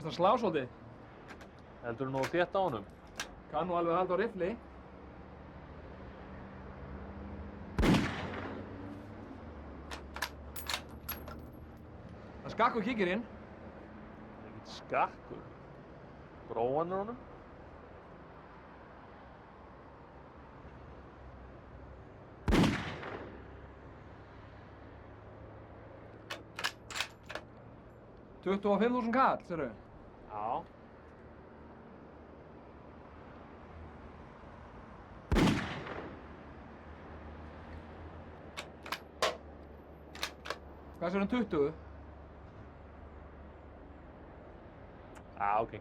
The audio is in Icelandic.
Ertu að slá svolítið? Heldur nú þétt á honum? Kann nú alveg að halda á riffli. Það er skakkur kíkirinn. Það er ekkert skakkur. Gróan er honum? $25.000 kall, sérðu? Já. Hvað sér 20? Já, ok.